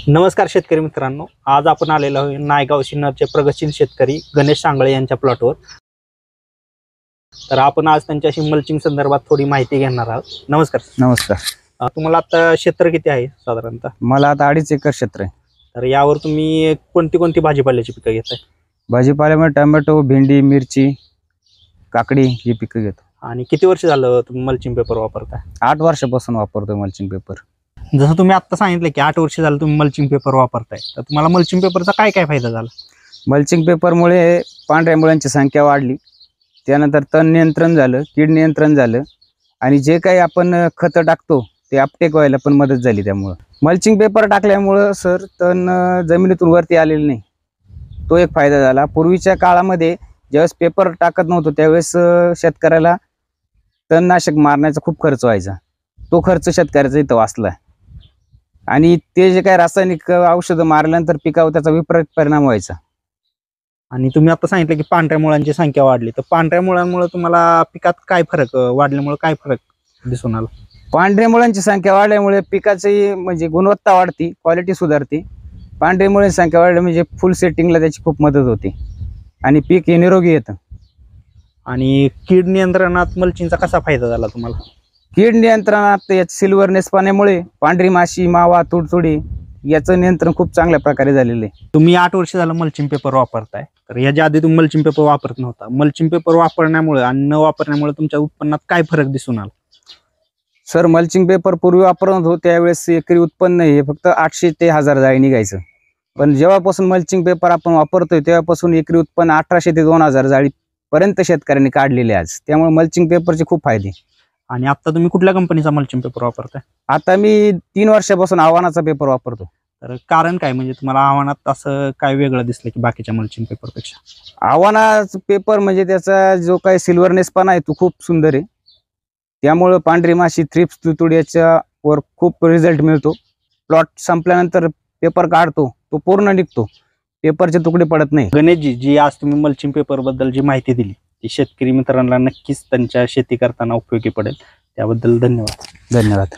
नमस्कार शेतकरी मित्रांनो, आज आपण आलेलो आहोत नायगाव सिन्नरचे प्रगतशील शेतकरी गणेश सांगळे यांच्या प्लॉटवर। तर आपण आज त्यांच्याशी मल्चिंग संदर्भात थोडी माहिती घेणार आहोत। नमस्कार। नमस्कार। तुम्हाला आता क्षेत्र किती आहे साधारणतः? मला आता 2.5 एकर क्षेत्र आहे। तर यावर तुम्ही कोणती कोणती भाजीपाल्याची पिकं घेताय? भाजीपाल्यामध्ये टोमॅटो, भेंडी, मिरची, काकडी ही पिकं घेतो। आणि किती वर्ष झालं तुम्ही मल्चिंग पेपर वापरताय? 8 वर्षापासून वापरतोय मल्चिंग पेपर। जसं तुम्ही आता सांगितलं की 8 वर्ष झालं तुम्ही मल्चिंग पेपर वापरताय, तर तुम्हाला मल्चिंग पेपरचा काय काय फायदा झाला? मल्चिंग पेपरमुळे पांढऱ्या मुळ्यांची संख्या वाढली, त्यानंतर तण नियंत्रण झालं, कीड नियंत्रण झालं, आणि जे काही आपण खत टाकतो ते अपटेक व्हायला पण मदत झाली। त्यामुळे मल्चिंग पेपर टाकल्यामुळं सर तण जमिनीतून वरती आलेलं नाही, तो एक फायदा झाला। पूर्वीच्या काळामध्ये ज्यावेळेस पेपर टाकत नव्हतो त्यावेळेस शेतकऱ्याला तणनाशक मारण्याचा खूप खर्च व्हायचा, तो खर्च शेतकऱ्याचा इथं वाचला। आणि ते जे काही रासायनिक औषधं मारल्यानंतर पिकावर त्याचा विपरीत परिणाम व्हायचा। आणि तुम्ही आता सांगितलं की पांढऱ्या मुळांची संख्या वाढली, तर पांढऱ्या मुळांमुळे तुम्हाला पिकात काय फरक वाढल्यामुळे काय फरक दिसून आला? पांढऱ्या मुळांची संख्या वाढल्यामुळे पिकाची म्हणजे गुणवत्ता वाढती, क्वालिटी सुधारते। पांढऱ्या मुळांची संख्या वाढली म्हणजे फुल सेटिंगला त्याची खूप मदत होते आणि पीक हे निरोगी येतं। आणि कीड नियंत्रणात मल्चिंगचा कसा फायदा झाला तुम्हाला? कीड नियंत्रणात सिल्वरनेस पाण्यामुळे पांढरी माशी, मावा, तुडतुडी याचं नियंत्रण खूप चांगल्या प्रकारे झालेलं आहे। तुम्ही 8 वर्ष झालं मल्चिंग पेपर वापरताय, तर याच्या आधी तुम्ही मल्चिंग पेपर वापरत नव्हता। मल्चिंग पेपर वापरण्यामुळे आणि न वापरण्यामुळे तुमच्या उत्पन्नात काय फरक दिसून आला? सर, मल्चिंग पेपर पूर्वी वापरत होतो त्यावेळेस एकरी उत्पन्न हे फक्त 800 ते 1000 जाळी निघायचं, पण जेव्हापासून मल्चिंग पेपर आपण वापरतोय तेव्हापासून एकरी उत्पन्न 1800 ते 2000 जाळी पर्यंत शेतकऱ्यांनी काढलेले आज। त्यामुळे मल्चिंग पेपरचे खूप फायदे। आणि आता तुम्ही कुठल्या कंपनीचा मल्चिंग पेपर वापरताय? आता मी 3 वर्षापासून आव्हानाचा पेपर वापरतो। तर कारण काय, म्हणजे तुम्हाला आव्हानात असं काय वेगळं दिसलं की बाकीच्या मल्चिंग पेपरपेक्षा? आव्हानाचा पेपर म्हणजे त्याचा जो काही सिल्वरनेसपणा आहे तो खूप सुंदर आहे, त्यामुळे पांढरी माशी, थ्रिप्स, तुडतुडी याच्यावर खूप रिझल्ट मिळतो। प्लॉट संपल्यानंतर पेपर काढतो तो पूर्ण निघतो, पेपरचे तुकडे पडत नाही। गणेशजी, जी आज तुम्ही मल्चिंग पेपर बद्दल जी माहिती दिली ती शेतकरी मित्रांना नक्कीच त्यांच्या शेती करताना उपयोगी पडेल, त्याबद्दल धन्यवाद। धन्यवाद।